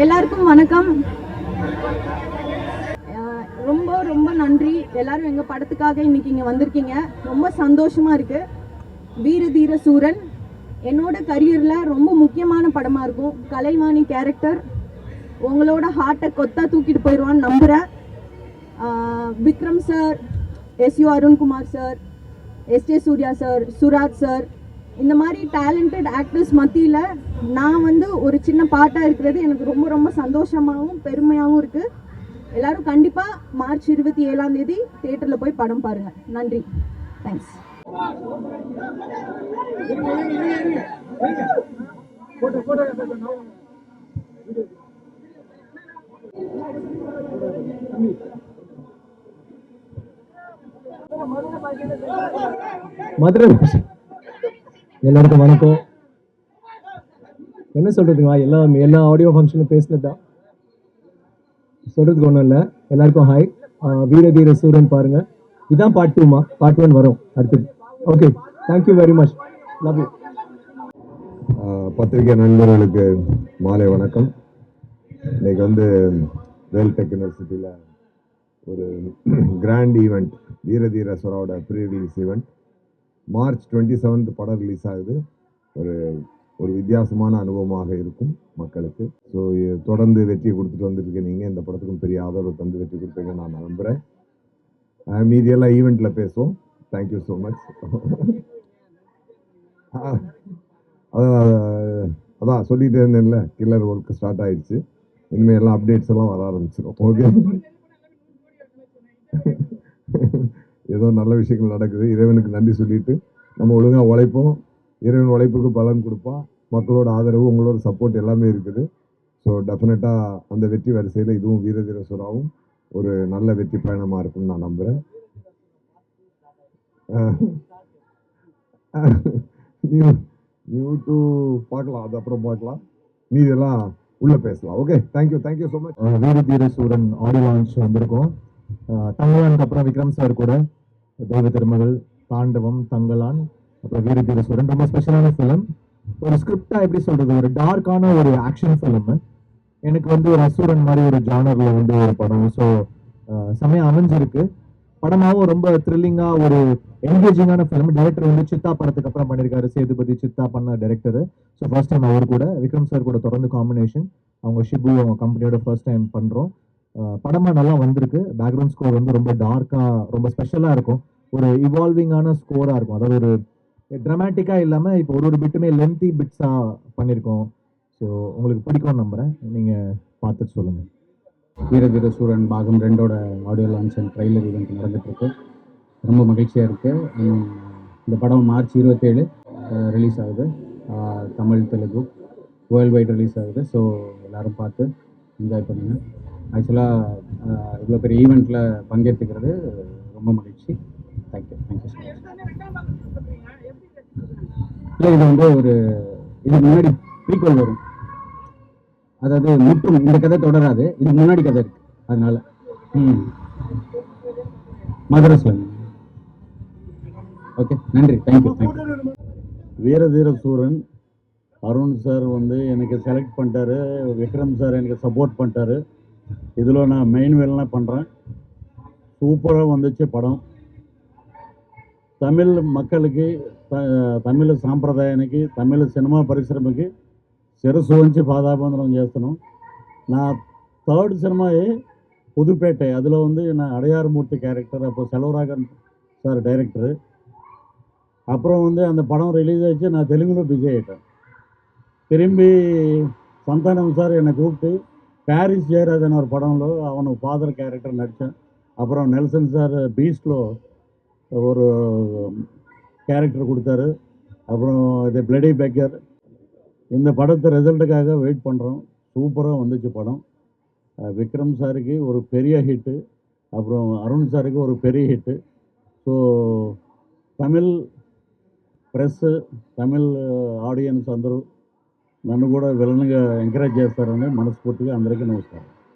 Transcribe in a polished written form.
எல்லாருக்கும் வணக்கம். ரொம்ப ரொம்ப நன்றி. எல்லாரும் எங்கள் படத்துக்காக இன்னைக்கு இங்கே வந்திருக்கீங்க. ரொம்ப சந்தோஷமாக இருக்குது. வீர தீர சூரன் என்னோட கரியரில் ரொம்ப முக்கியமான படமாக இருக்கும். கலைவாணி கேரக்டர் உங்களோட ஹார்ட்டை கொத்தா தூக்கிட்டு போயிடுவான்னு நம்புகிறேன். Vikram sir, S U Arunkumar sir, S J Suriya sir, Suraj sir, இந்த மாதிரி டேலண்டட் ஆக்டர்ஸ் மத்தியில் நான் ஒரு சின்ன பாட்டாக இருக்கிறது எனக்கு ரொம்ப ரொம்ப சந்தோஷமாகவும் பெருமையாகவும் இருக்குது. எல்லாரும் கண்டிப்பாக மார்ச் 27 தியேட்டரில் போய் படம் பாருங்கள். நன்றி. தேங்க்ஸ். மதுரை எல்லாருக்கும் வணக்கம். என்ன சொல்றதுங்களா, எல்லா ஆடியோ ஃபங்க்ஷனும் பேசினது தான், சொல்றதுக்கு ஒன்றும் இல்லை. எல்லாருக்கும் ஹாய். வீர தீர சூரன் பாருங்க. இதான் பார்ட் 2மா, பார்ட் 1 வரும் அடுத்தது. Okay, thank you very much. Love you. பத்திரிகை நண்பர்களுக்கு மாலை வணக்கம். இன்னைக்கு வேல்டெக் யூனிவர்சிட்டியில் ஒரு கிராண்ட் ஈவெண்ட், வீர தீர சூராவோட ப்ரீ ரிலீஸ் ஈவெண்ட். மார்ச் 27 படம் ரிலீஸ் ஆகுது. ஒரு வித்தியாசமான அனுபவமாக இருக்கும் மக்களுக்கு. ஸோ தொடர்ந்து வெற்றி கொடுத்துட்டு வந்துருக்கு. நீங்கள் இந்த படத்துக்கும் பெரிய ஆதரவு தந்து வெற்றி கொடுப்பீங்கன்னு நான் நம்புகிறேன். மீதியெல்லாம் ஈவெண்ட்டில் பேசுவோம். Thank you so much. அதான் சொல்லிகிட்டே இருந்தேன்ல, கில்லர் ஒர்க் ஸ்டார்ட் ஆகிடுச்சு. இனிமேல் எல்லாம் அப்டேட்ஸ் எல்லாம் வர ஆரம்பிச்சிடும். ஓகே, ஏதோ நல்ல விஷயங்கள் நடக்குது. இறைவனுக்கு நன்றி சொல்லிட்டு நம்ம ஒழுங்காக உழைப்போம். இறைவன் உழைப்புக்கு பலன் கொடுப்பான். மக்களோட ஆதரவு, உங்களோட சப்போர்ட் எல்லாமே இருக்குது. ஸோ டெஃபினட்டாக அந்த வெற்றி வரிசையில் இதுவும் வீர தீர சூராவும் ஒரு நல்ல வெற்றி பயணமாக இருக்குன்னு நான் நம்புகிறேன். நியூ டூ பார்க்கலாம், அது அப்புறம் பார்க்கலாம். மீதெல்லாம் உள்ளே பேசலாம். Okay, thank you so much. வீர தீர சூரன் ஆடியோ லான்ச் வந்திருக்கோம். தங்கலானுக்கு அப்புறம் விக்ரம் சார் கூட தெய்வ திருமகள், தாண்டவம், தங்கலான், அப்புறம் வீர தீர சூரன். ரொம்ப ஸ்பெஷலான ஃபிலிம். ஒரு ஸ்கிரிப்டா எப்படி சொல்றது, ஒரு டார்க்கான ஒரு ஆக்ஷன் ஃபிலிம். எனக்கு ஒரு அசூரன் மாதிரி ஒரு ஜானர்ல ஒரு படம். ஸோ செமையா அமைஞ்சிருக்கு. படமாவும் ரொம்ப த்ரில்லிங்கா ஒரு என்கேஜிங்கான ஃபிலிம். டைரக்டர் சித்தா படத்துக்கு அப்புறம் பண்ணியிருக்காரு. சேதுபதி சித்தா பண்ண டைரக்டர். ஸோ ஃபர்ஸ்ட் டைம் அவர் கூட விக்ரம் சார் கூட தொடர்ந்து காம்பினேஷன். அவங்க ஷிபு, அவங்க கம்பெனியோட ஃபர்ஸ்ட் டைம் பண்றோம். படமா நல்லா வந்திருக்கு. பேக்ரவுண்ட் ஸ்கோர் ரொம்ப டார்க்கா, ரொம்ப ஸ்பெஷலா இருக்கும். ஒரு இவால்விங்கான ஸ்கோரா இருக்கும். அதாவது ஒரு ட்ராமாட்டிக்கா இல்லாம இப்போ ஒரு பிட்டுமே லென்த்தி பிட்ஸா பண்ணியிருக்கோம். ஸோ உங்களுக்கு பிடிக்கும்னு நம்புறேன். நீங்க பார்த்துட்டு சொல்லுங்க. வீர தீர சூரன் பாகம் 2ஓட audio launch and trailer event நடந்துட்டுருக்கு. ரொம்ப மகிழ்ச்சியாக இருக்குது. இந்த படம் மார்ச் 27 ரிலீஸ் ஆகுது. Tamil, Telugu world wide release ஆகுது. ஸோ எல்லோரும் பார்த்து என்ஜாய் பண்ணுங்கள். ஆக்சுவலாக இவ்வளோ பெரிய ஈவெண்ட்டில் பங்கேற்றுக்கிறது ரொம்ப மகிழ்ச்சி. Thank you so much. இல்லை, இதுக்கு முன்னாடி ப்ரீக்வல் வரும். அதாவது முற்றும் இந்த கதை தொடராது. இதுக்கு முன்னாடி கதை இருக்கு. அதனால மதுரை சொல்லுங்க. ஓகே, நன்றி. தேங்க்யூ. வீர தீர சூரன் அருண் சார் எனக்கு செலக்ட் பண்ணிட்டாரு. விக்ரம் சார் எனக்கு சப்போர்ட் பண்ணிட்டாரு. இதில் நான் மெயின் வேலைலாம் பண்ணுறேன். சூப்பராக வந்துச்சு படம். தமிழ் மக்களுக்கு, తమిళ సాంప్రదాయానికి, తమిళ సినిమా పరిశ్రమకి శిరస్సు వంచి పాదాబంధనం చేస్తున్నాం. నా థర్డ్ సినిమా புதுப்பேட்டை. அதில் நான் அடையாறுமூர்த்தி கேரக்டர். அப்போ செல்வராகவன் சார் டைரக்டரு. அப்புறம் அந்த படம் ரிலீஸ் ஆகிடுச்சு. நான் தெலுங்குல பிஸி ஆகிட்டேன். திரும்பி சந்தானம் சார் என்னை கூப்பிட்டு பாரிஸ் ஜெயராஜன் ஒரு படம்లో அவனுக்கு ஃபாதர் கேரக்டர் நடித்தேன். அப்புறம் நெல்சன் சார் பீஸ்ட்லோ ஒரு கேரக்டர் கொடுத்தாரு. அப்புறம் இது பிளடி பெக்கர். இந்த படத்தை ரிசல்ட்டுக்காக வெயிட் பண்ணுறோம். சூப்பராக வந்துச்சு படம். விக்ரம் சாருக்கு ஒரு பெரிய ஹிட்டு, அப்புறம் அருண் சாருக்கு ஒரு பெரிய hit. So Tamil press, Tamil audience అందరూ నన్ను కూడా విలన్గా ఎంకరేజ్ చేస్తారని మనస్ఫూర్తిగా అందరికీ నమస్కారం.